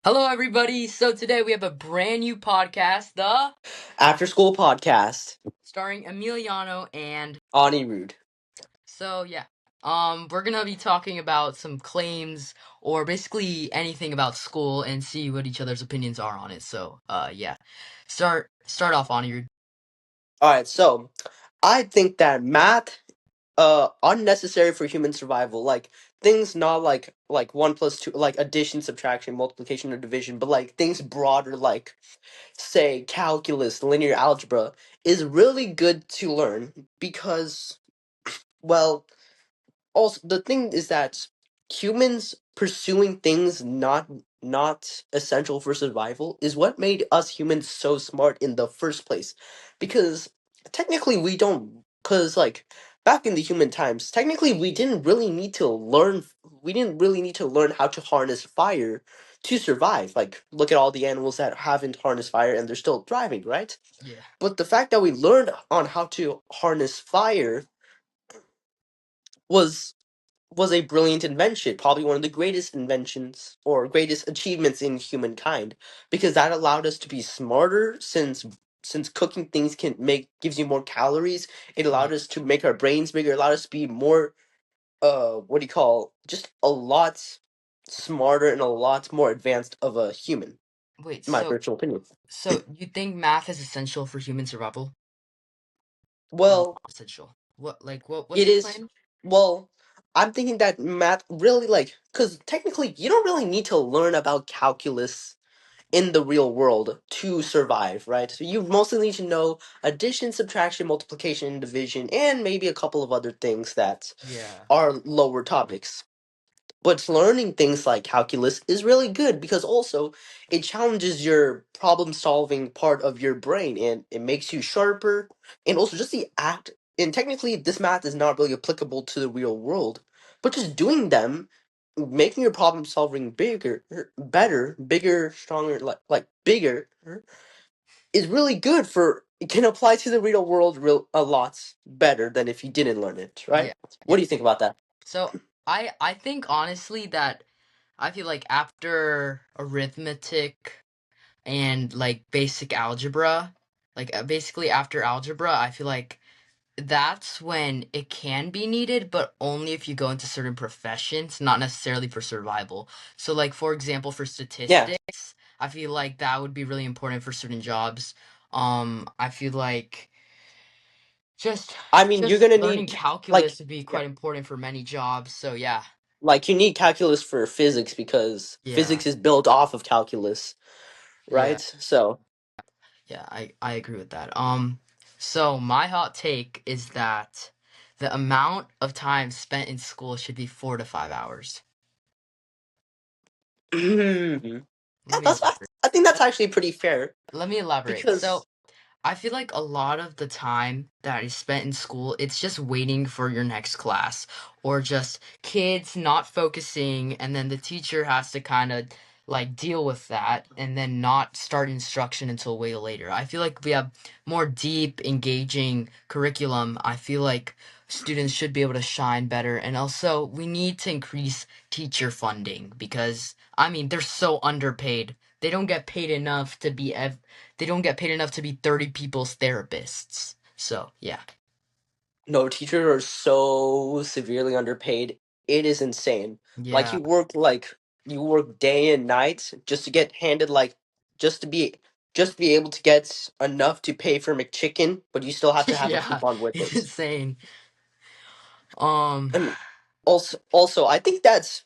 Hello, everybody. So today we have a brand new podcast, the After School Podcast. starring Emiliano and Ani Rude. so yeah. we're gonna be talking about some claims or basically anything about school and see what each other's opinions are on it. So, yeah. Start off, Anirudh. Alright, so I think that math unnecessary for human survival. Like things not like one plus two, like addition, subtraction, multiplication, or division, but like things broader like say calculus, linear algebra is really good to learn because well also the thing is that humans pursuing things not essential for survival is what made us humans so smart in the first place, because technically we don't, because like back in the human times technically we didn't really need to learn how to harness fire to survive. Like look at all the animals that haven't harnessed fire and they're still thriving, right? Yeah. But the fact that we learned on how to harness fire was was a brilliant invention, probably one of the greatest inventions or greatest achievements in humankind, because that allowed us to be smarter. Since cooking things can make gives you more calories, it Yeah. allowed us to make our brains bigger, allowed us to be more what do you call, just a lot smarter and a lot more advanced of a human, Wait. in my So, personal opinion. so you think math is essential for human survival or not Well, essential? What's it your is. claim? Well, I'm thinking that math really, like, because technically you don't really need to learn about calculus in the real world to survive, right? So you mostly need to know addition, subtraction, multiplication, and division, and maybe a couple of other things that Yeah. are lower topics. But learning things like calculus is really good because also it challenges your problem solving part of your brain and it makes you sharper. And also just the act, and technically this math is not really applicable to the real world, but just doing them, making your problem solving bigger, better, bigger, stronger, like bigger, is really good for, it can apply to the real world real a lot better than if you didn't learn it, right? Yeah. What Yeah. do you think about that? So I think honestly that I feel like after arithmetic and like basic algebra, like basically after algebra, I feel like that's when it can be needed, but only if you go into certain professions, not necessarily for survival. So like for example, for Yeah. statistics, I feel like that would be really important for certain jobs. I feel like just I mean, you're just gonna learning need like, calculus would be yeah, quite important for many jobs. So yeah. like you need calculus for physics because Yeah. physics is built off of calculus, Yeah. right? So, Yeah, I agree with that. So my hot take is that the amount of time spent in school should be 4 to 5 hours. yeah, Let me that's elaborate. I think that's actually pretty fair Let me elaborate. So because I feel like a lot of the time that is spent in school, it's just waiting for your next class or just kids not focusing, and then the teacher has to kind of like deal with that and then not start instruction until way later. I feel like we have more deep, engaging curriculum. I feel like students should be able to shine better, and also we need to increase teacher funding because I mean, they're so underpaid. They don't get paid enough to be they don't get paid enough to be 30 people's therapists. So, yeah. no, teachers are so severely underpaid. It is insane. Like Yeah. you work day and night just to get handed like just to be just be able to get enough to pay for McChicken, but you still have to have a Yeah. coupon with It's it. insane. Um And also, I think that's,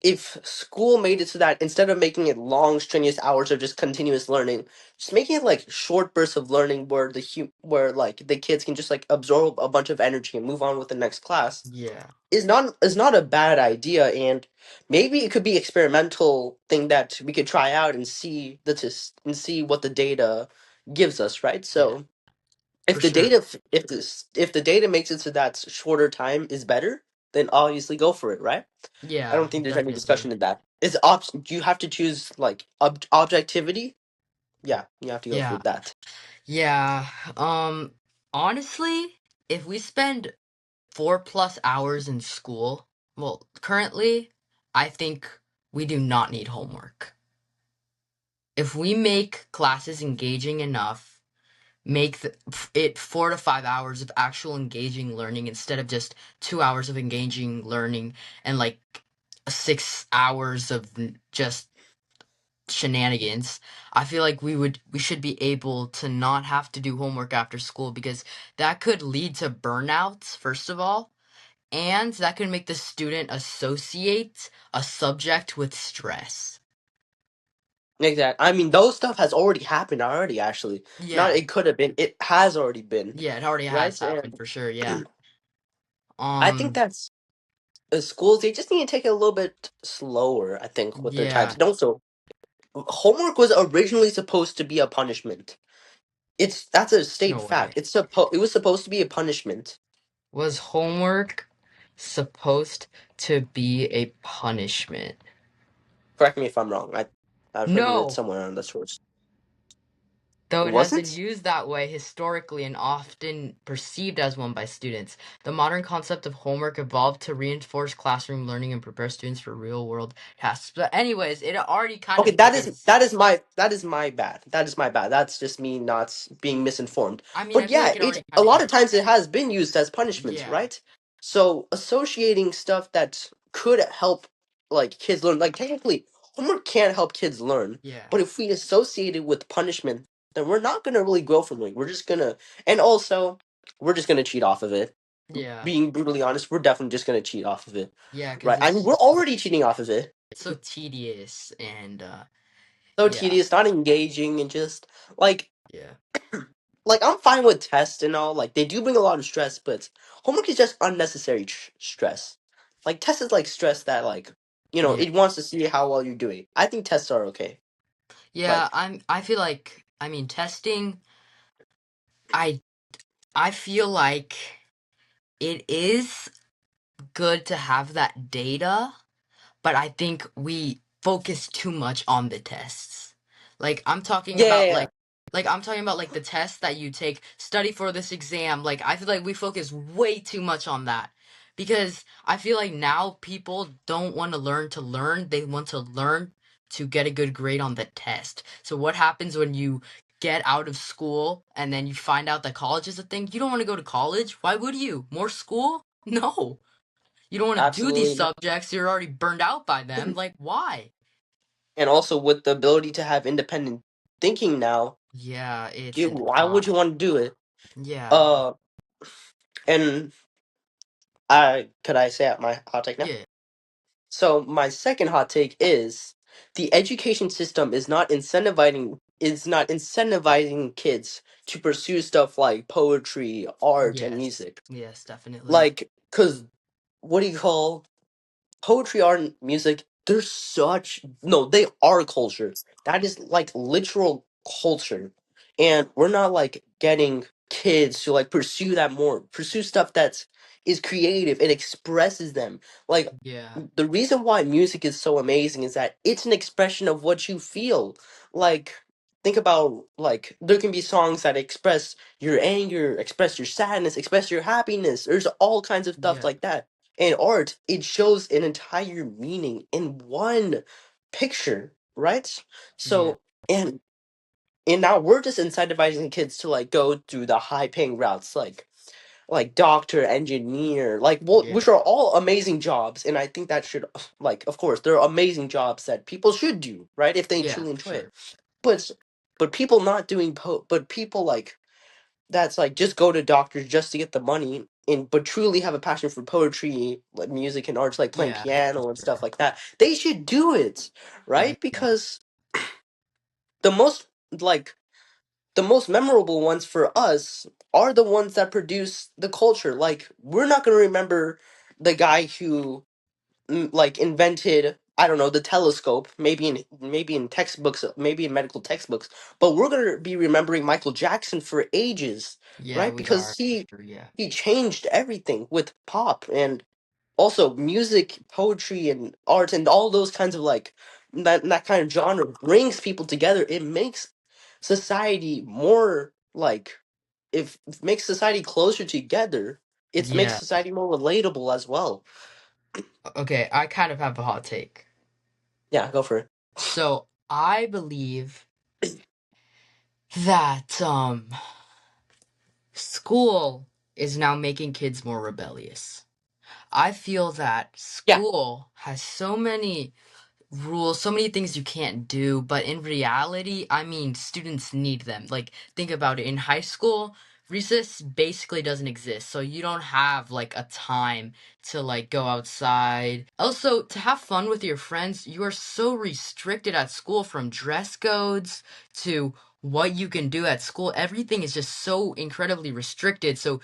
if school made it so that instead of making it long, strenuous hours of just continuous learning, just making it like short bursts of learning where where like the kids can just like absorb a bunch of energy and move on with the next class yeah. is not a bad idea. And maybe it could be experimental thing that we could try out and see what the data gives us, right? Yeah. So For if the sure. data if the data makes it so that shorter time is better, then obviously go for it, right? I Yeah, don't think there's any definitely. discussion in that. You have to choose like objectivity. Yeah, you have to go for Yeah. that. Yeah. Um Honestly, if we spend 4 plus hours in school, well, currently I think we do not need homework. if we make classes engaging enough, make it 4 to 5 hours of actual engaging learning instead of just 2 hours of engaging learning and like 6 hours of just shenanigans. I feel like we should be able to not have to do homework after school because that could lead to burnout, first of all, and that could make the student associate a subject with stress. Exactly. I mean, those stuff has already happened already. Actually, not Yeah. it could have been. It has already been, Yeah, it already has right? happened for sure. Yeah. I think Um, that's schools. They just need to take it a little bit slower. I think with their times. yeah. And also, homework was originally supposed to be a punishment. That's a state No way. fact. It was supposed to be a punishment. Was homework supposed to be a punishment? Correct me if I'm wrong. I've heard it No. somewhere on the source. Though It it has been wasn't. used that way historically and often perceived as one by students, the modern concept of homework evolved to reinforce classroom learning and prepare students for real-world tasks. But anyways, it already kind Okay, of is. that is my bad. That is my bad. That's just me not being misinformed. I mean, I But feel yeah, like it it already a kind of lot is. of times it has been used as punishment, Yeah. right? So associating stuff that could help like kids learn, like technically homework can help kids learn, Yeah. but if we associate it with punishment, then we're not gonna really grow from it. We're just gonna and also we're just gonna cheat off of it. Yeah. Being brutally honest, we're definitely just gonna cheat off of it. Yeah, because Right. I mean it's we're already cheating off of it. so tedious and So yeah. tedious, not engaging, and just like Yeah. like I'm fine with tests and all. Like they do bring a lot of stress, but homework is just unnecessary stress. Like tests is like stress that like Yeah. it wants to see how well you're doing. I think tests are okay, Yeah, but I feel like I mean testing I I feel like it is good to have that data, but I think we focus too much on the tests. Like I'm talking yeah, about yeah, yeah. like I'm talking about like the tests that you take, study for this exam. Like I feel like we focus way too much on that. Because I feel like now people don't want to learn, they want to learn to get a good grade on the test. So what happens when you get out of school and then you find out that college is a thing? You don't want to go to college. Why would you? More school? No. You don't want to do these Absolutely not. subjects. You're already burned out by them. Like, why? And also with the ability to have independent thinking now, Yeah, it's why would you not. want to do it? Yeah, Uh, and I could I say out my hot take now? yeah, So my second hot take is the education system is not incentivizing kids to pursue stuff like poetry, art, and yes, music. yes, definitely. Like, cause what do you call poetry, art, and music? They're such no, they are culture. That is like literal culture, and we're not like getting kids to like pursue that more, pursue stuff that is creative. It expresses them. Like Yeah, the reason why music is so amazing is that it's an expression of what you feel. Like think about like there can be songs that express your anger, express your sadness, express your happiness. There's all kinds of stuff yeah, like that. And art, it shows an entire meaning in one picture, right? yeah, So and now we're just incentivizing kids to like go through the high paying routes like doctor, engineer, like yeah, which are all amazing jobs, and I think that should like of course there are amazing jobs that people should do, right? If they yeah, truly for enjoy it. sure. But people not doing but people like that's like just go to doctors just to get the money and but truly have a passion for poetry, like music and arts, like playing Yeah, for piano and stuff sure. like that. They should do it, right? Yeah, Because the most like the most memorable ones for us are the ones that produce the culture. Like we're not going to remember the guy who like invented I don't know the telescope, maybe in textbooks, maybe in medical textbooks, but we're going to be remembering Michael Jackson for ages, yeah, right? we Because are for he sure. Yeah, he changed everything with pop and also music, poetry, and art, and all those kinds of like that kind of genre brings people together. It makes society more like if it makes society closer together. It makes yeah. society more relatable as well. Okay, I kind of have a hot take. Yeah, go for it. So I believe that school is now making kids more rebellious. I feel that Yeah, school has so many rules, so many things you can't do, but in reality, I mean, students need them. Like, think about it. In high school, recess basically doesn't exist, so you don't have like a time to like go outside. Also, to have fun with your friends, you are so restricted at school from dress codes to what you can do at school. Everything is just so incredibly restricted. So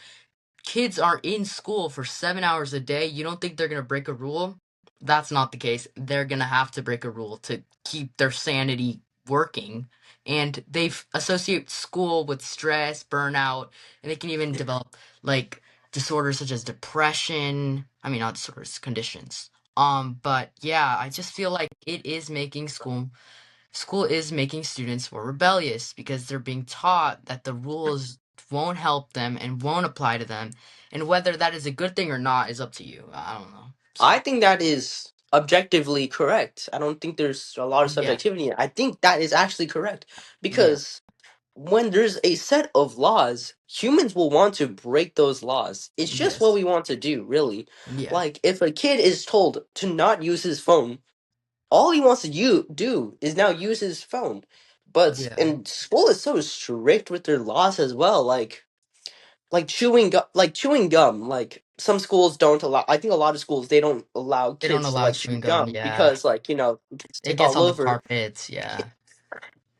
kids are in school for 7 hours a day, you don't think they're gonna break a rule? That's not the case. They're gonna have to break a rule to keep their sanity working. And they associate school with stress, burnout, and they can even develop like disorders such as depression. I mean, not disorders, conditions. But yeah, I just feel like it is making school is making students more rebellious because they're being taught that the rules won't help them and won't apply to them. And whether that is a good thing or not is up to you. I don't know. I So, think that is objectively correct. I don't think there's a lot of yeah. subjectivity. I think that is actually correct Yeah. because when there's a set of laws, humans will want to break those laws. It's just what Yes. we want to do, really. Yeah. Like, if a kid is told to not use his phone, all he wants to do is now use his phone. But Yeah. and school is so strict with their laws as well. Like chewing gum. Like some schools don't allow. I think a lot of schools they don't allow They don't kids to allow like chew chewing gum. gum Yeah. because like it can It stick gets all on the over. carpets. Yeah.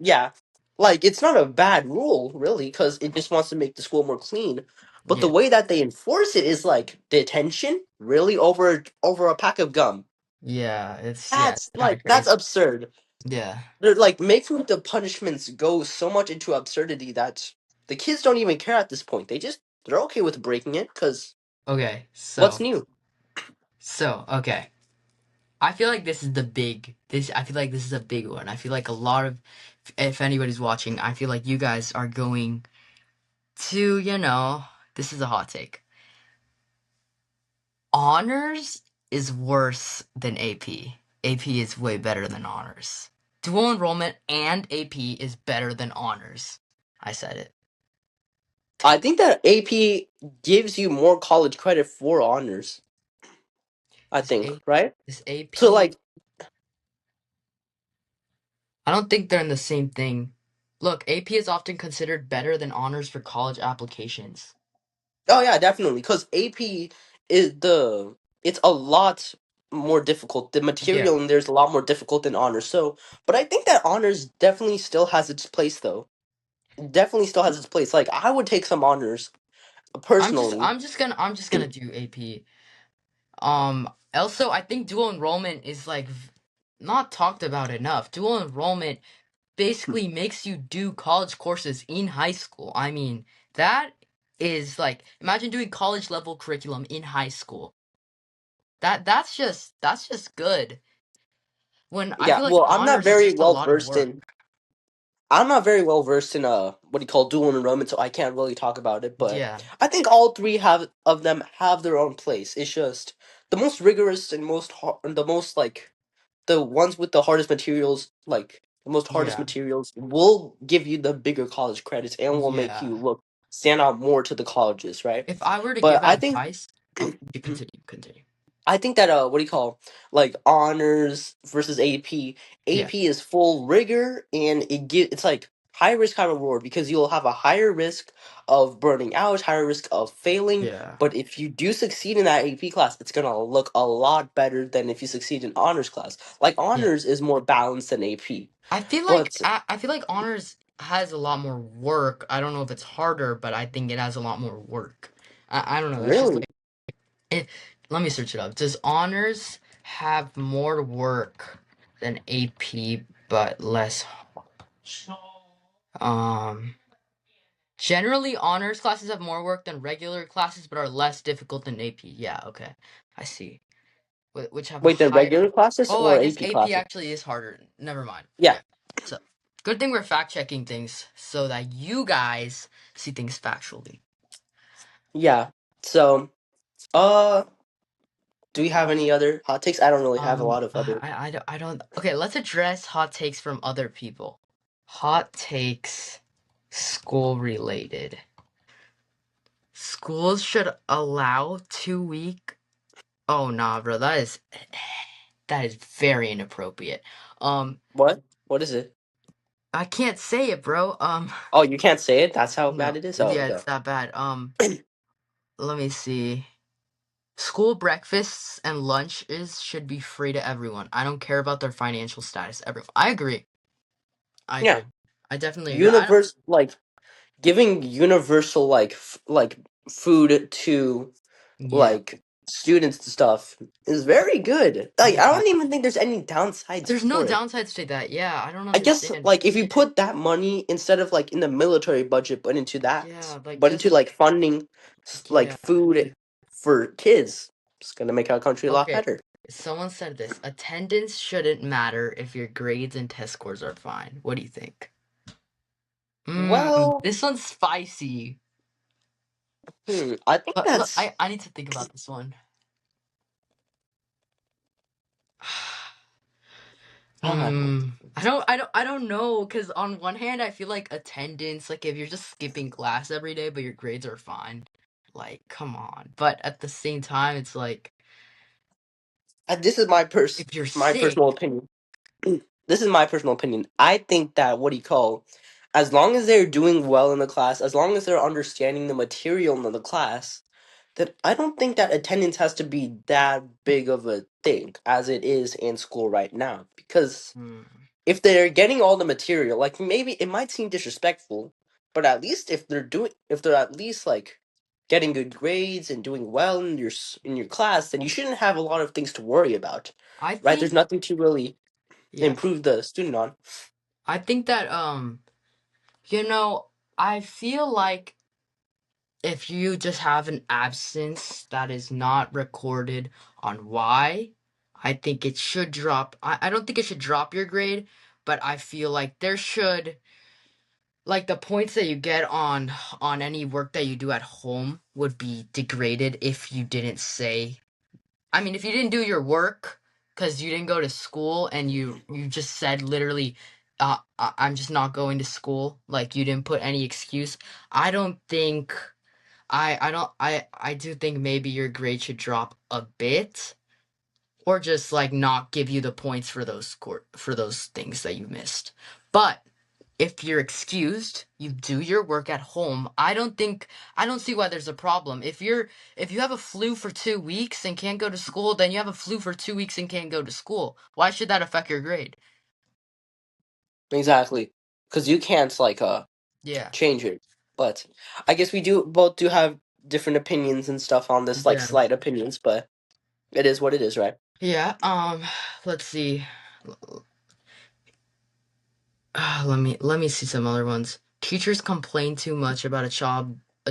Yeah, like it's not a bad rule really because it just wants to make the school more clean. But the Yeah. way that they enforce it is like detention, really over a pack of gum. Yeah. It's That's kind of like that's crazy. absurd. Yeah. They're like making the punishments go so much into absurdity that the kids don't even care at this point. They're okay with breaking it because Okay. what's new? Okay. I feel like this is the big this I feel like this is a big one. I feel like a lot of if anybody's watching, I feel like you guys are going to, this is a hot take. Honors is worse than AP. AP is way better than honors. Dual enrollment and AP is better than honors. I said it. I think that AP gives you more college credit for honors. I Is think, A right? is So AP like, I don't think they're in the same thing. Look, AP is often considered better than honors for college applications. oh yeah, definitely, because AP is the it's a lot more difficult. The Yeah. material in there's a lot more difficult than honors. So, but I think that honors definitely still has its place, though. It definitely still has its place. Like I would take some honors personally. I'm just gonna do AP. Also, I think dual enrollment is like not talked about enough. Dual enrollment basically makes you do college courses in high school. I mean, that is like imagine doing college level curriculum in high school. That's just good. When I Yeah, feel like well, honors is just a lot of work. I'm not very well versed in what do you call dual enrollment, so I can't really talk about it. But Yeah. I think all three have of them have their own place. It's just the most rigorous and the most like the ones with the hardest materials, like the most hardest Yeah. materials, will give you the bigger college credits and will make Yeah. you look stand out more to the colleges, right? If I were to But give I think advice, oh, you continue. I think that what do you call like honors versus AP? Yeah. AP is full rigor and it's like high risk high reward because you'll have a higher risk of burning out, higher risk of failing. Yeah. But if you do succeed in that AP class, it's gonna look a lot better than if you succeed in honors class. Like Yeah. honors is more balanced than AP. But I feel like honors has a lot more work. I don't know if it's harder, but I think it has a lot more work. I don't know. That's just really, like it. Let me search it up. Does honors have more work than AP but less? Um, Generally, honors classes have more work than regular classes but are less difficult than AP. Yeah, okay, I see. Which have a wait, the high. regular classes Oh, I or guess AP AP classes? actually is harder. Never mind. Yeah, Yeah. So, good thing we're fact checking things so that you guys see things factually. yeah. So, uh, do we have any other hot takes? I don't really have a lot of other. I don't. Okay, let's address hot takes from other people. Hot takes. School related. Schools should allow 2 week. Oh nah, bro. That is very inappropriate. Um, What? What is it? I can't say it, bro. Oh, you can't say it? That's how No. bad it is? Oh, Yeah, okay. it's that bad. Let me see. School breakfasts and lunches should be free to everyone. I don't care about their financial status. Everyone. I agree. I Yeah. agree. I definitely agree. I don't. Universe, like, giving universal, like, like, food to, Yeah. like, students and stuff is very good. Like, I Yeah. don't even think there's any downsides There's no for it. downsides to that. Yeah, I don't I guess, understand. like, if you put that money instead of, like, in the military budget, but into that, Yeah, like but into, just like, funding, like, yeah. food for kids, it's gonna make our country a lot Okay. better. Someone said this. Attendance shouldn't matter if your grades and test scores are fine. What do you think? Well, This one's spicy. I think But look, that's. I need to think about this one. I don't know, because on one hand I feel like attendance, like if you're just skipping class every day but your grades are fine, like come on. But at the same time it's like This is if you're my sick, personal opinion. This is my personal opinion. I think that what do you call, as long as they're doing well in the class, as long as they're understanding the material in the class, that I don't think that attendance has to be that big of a thing as it is in school right now. Because hmm, if they're getting all the material, like maybe it might seem disrespectful, but at least if they're at least like getting good grades and doing well in in your class, then you shouldn't have a lot of things to worry about, I right? There's think nothing to really yeah. improve the student on. I think that you know, I feel like if you just have an absence that is not recorded on why, I think it should drop. I don't think it should drop your grade, but I feel like there should, like the points that you get on any work that you do at home would be degraded if you didn't say, I mean, if you didn't do your work because you didn't go to school and you just said literally, I'm just not going to school, like you didn't put any excuse. I don't think I don't I do think maybe your grade should drop a bit, or just like not give you the points for those things that you missed. But if you're excused, you do your work at home. I don't see why there's a problem. If you have a flu for 2 weeks and can't go to school, then you have a flu for 2 weeks and can't go to school. Why should that affect your grade? Exactly, because you can't like Yeah. change it. But I guess we do both do have different opinions and stuff on this, like Yeah. slight opinions, but it is what it is, right? Yeah. Let's see. Let me see some other ones. Teachers complain too much about a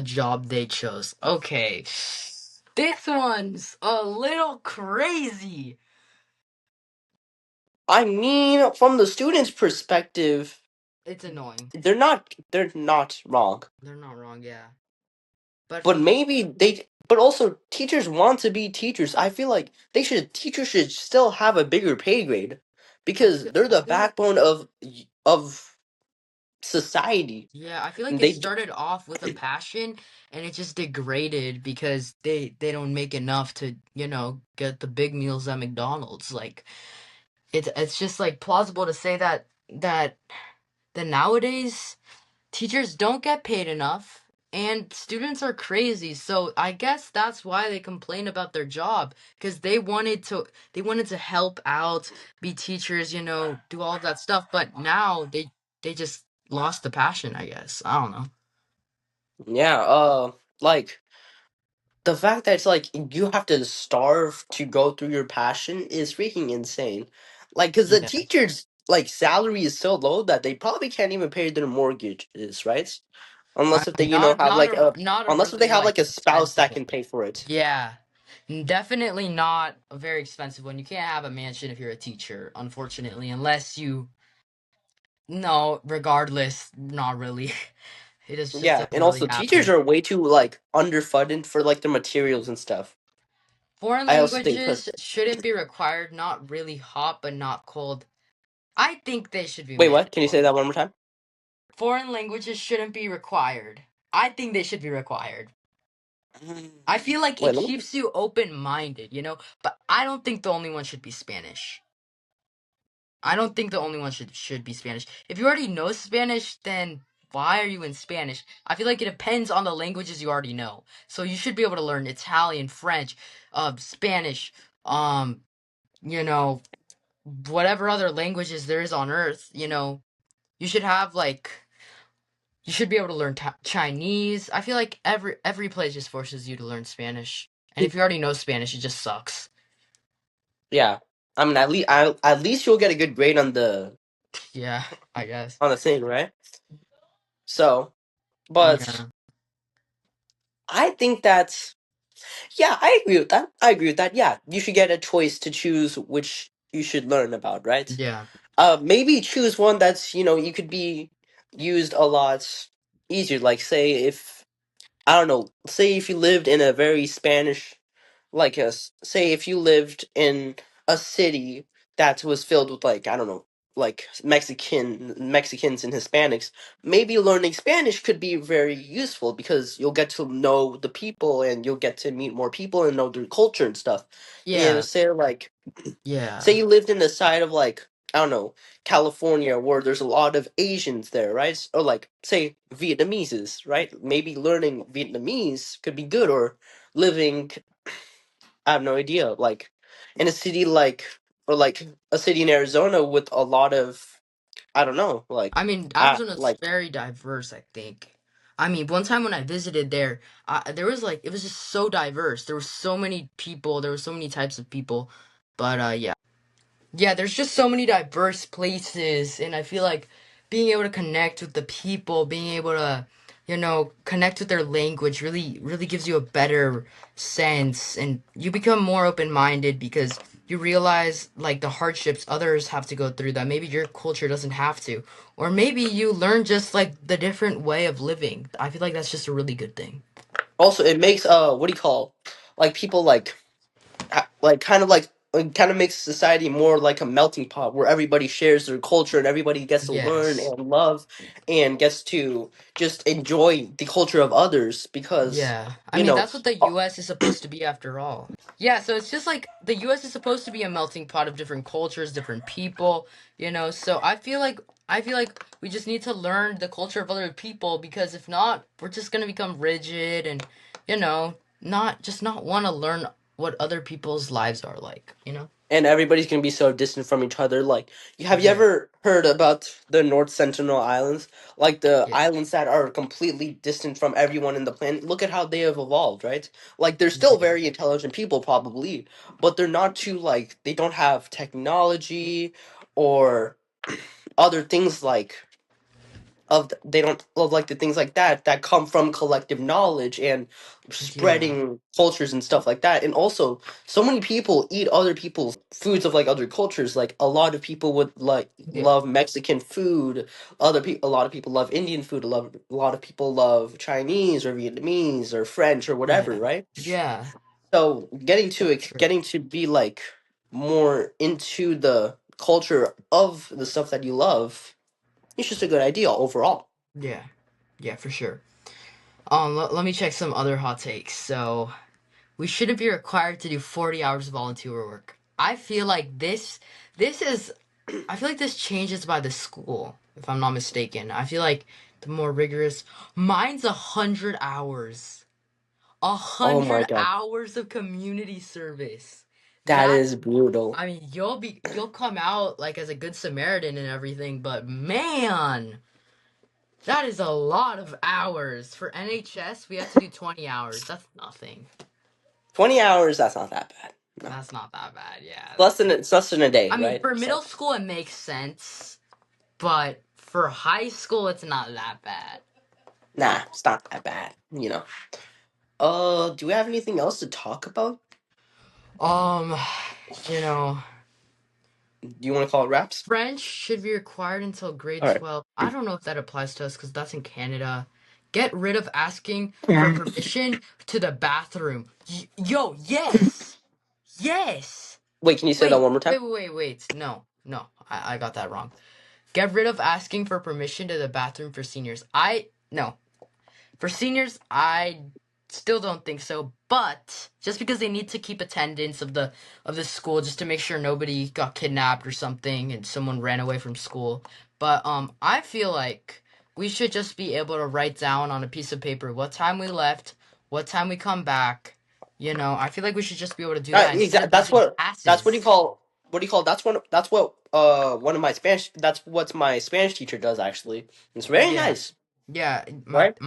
job they chose. Okay. This one's a little crazy. I mean, from the student's perspective, It's annoying. they're not wrong. They're not wrong, yeah. But But from the maybe but also teachers want to be teachers. I feel like teachers should still have a bigger pay grade because they're I the feel like backbone of society. yeah, I feel like And it they started off with a passion and it just degraded because they don't make enough to, get the big meals at McDonald's. Like it's just like plausible to say that nowadays teachers don't get paid enough and students are crazy, so I guess that's why they complain about their job, because they wanted to help out, be teachers, do all of that stuff, but now they just lost the passion, I guess. I don't know. yeah, like the fact that it's like you have to starve to go through your passion is freaking insane. Like, cause the Yeah. teachers like salary is so low that they probably can't even pay their mortgages, right? Unless if they Not have not like a not a unless if they really have like like a spouse expensive that one. can pay for it. Yeah. Definitely not a very expensive one. You can't have a mansion if you're a teacher, unfortunately, unless you no, regardless, not really. It just Yeah, doesn't and really also teachers happen. are way too like underfunded for like the materials and stuff. Foreign I also think languages because shouldn't be required, not really hot but not cold. I think they should be wait, what? Can you say mandatory. that one more time? foreign languages shouldn't be required. I think they should be required. I feel like Wait, it let me. keeps you open-minded, you know? But I don't think the only one should be Spanish. I don't think the only one should be Spanish. If you already know Spanish, then why are you in Spanish? I feel like it depends on the languages you already know. So you should be able to learn Italian, French, Spanish, um, you know, whatever other languages there is on earth, you know. You should have like you should be able to learn Chinese. I feel like every place just forces you to learn Spanish. And if you already know Spanish, it just sucks. Yeah, I mean, at least you'll get a good grade Yeah, I guess. on the thing, right? So, but Yeah. I think that's yeah, I agree with that. I agree with that. Yeah, you should get a choice to choose which you should learn about, right? Yeah. Maybe choose one that's you could be used a lot easier. Like, say if I don't know, say if you lived in a very Spanish like say if you lived in a city that was filled with like I don't know like Mexicans and Hispanics, maybe learning Spanish could be very useful because you'll get to know the people and you'll get to meet more people and know their culture and stuff. And Yeah. say like say Yeah. you lived in the side of like I don't know California where there's a lot of Asians there, right? Or like say Vietnamese, right? Maybe learning Vietnamese could be good or living I have no idea. Like in a city like or like a city in Arizona with a lot of I don't know, I mean, like Arizona's very diverse, I think. I mean, one time when I visited there, there was like it was just so diverse. There were so many people, there were so many types of people. But yeah. Yeah, there's just so many diverse places, and I feel like being able to connect with the people, being able to, connect with their language really, really gives you a better sense, and you become more open-minded because you realize like the hardships others have to go through that maybe your culture doesn't have to, or maybe you learn just like the different way of living. I feel like that's just a really good thing. also it makes what do you call like people like kind of makes society more like a melting pot where everybody shares their culture and everybody gets to learn Yes. and love and gets to just enjoy the culture of others because Yeah. I you mean, know that's what the US is supposed to be after all. Yeah, so it's just like the US is supposed to be a melting pot of different cultures, different people, So I feel like we just need to learn the culture of other people because if not, we're just going to become rigid and not want to learn what other people's lives are like. and everybody's gonna be so distant from each other. Like, have you Yeah. ever heard about the North Sentinel Islands? Like the Yeah. islands that are completely distant from everyone in the planet. Look at how they have evolved, right? Like they're still Yeah. very intelligent people, probably, but they're not too like they don't have technology or other things like they don't love like the things like that come from collective knowledge and Yeah. spreading cultures and stuff like that. And also so many people eat other people's foods of like other cultures. Like a lot of people would like Yeah. love Mexican food, a lot of people love Indian food, a lot of people love Chinese or Vietnamese or French or whatever, Yeah. right? Yeah. So That's true. getting to be like more into the culture of the stuff that you love, it's just a good idea overall. Yeah. Yeah, for sure. Let me check some other hot takes. So, we shouldn't be required to do 40 hours of volunteer work. I feel like this changes by the school, if I'm not mistaken. I feel like the more rigorous, mine's 100 hours. A Oh hundred my god. hours of community service. That That, is brutal. I mean, you'll come out like as a good Samaritan and everything, but man, that is a lot of hours. For NHS, we have to do 20 hours. That's nothing. 20 hours, that's not that bad. No. That's not that bad, yeah. It's less than a day, I mean, right? for So, middle school, it makes sense, but for high school, it's not that bad. nah, it's not that bad. Do we have anything else to talk about? Um, you know, Do you want to call it wraps? French should be required until grade All right. 12. I don't know if that applies to us because that's in Canada. Get rid of asking for permission to the bathroom. Yo, yes! Yes! Wait, can you say that Wait, one more time? wait, wait, wait, wait. No, no, I got that wrong. Get rid of asking for permission to the bathroom for seniors. I no. For seniors, I still don't think so, but just because they need to keep attendance of the school just to make sure nobody got kidnapped or something and someone ran away from school. But I feel like we should just be able to write down on a piece of paper what time we left, what time we come back. I feel like we should just be able to do that instead of That's using what that's passes. what do you call that's what one of my Spanish that's what my Spanish teacher does actually. It's very Yeah. nice, Yeah, right?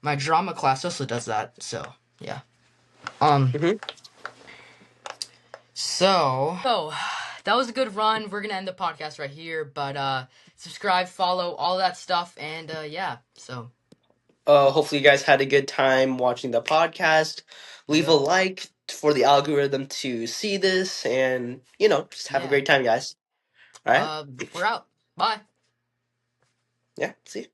my drama class also does that. So, yeah. Um Mm-hmm. So that was a good run. We're gonna end the podcast right here, but subscribe, follow, all that stuff, and yeah. So Hopefully you guys had a good time watching the podcast. Leave a yep, like for the algorithm to see this, and just have a yeah. great time, guys. All right? We're out. Bye. Yeah. See. You.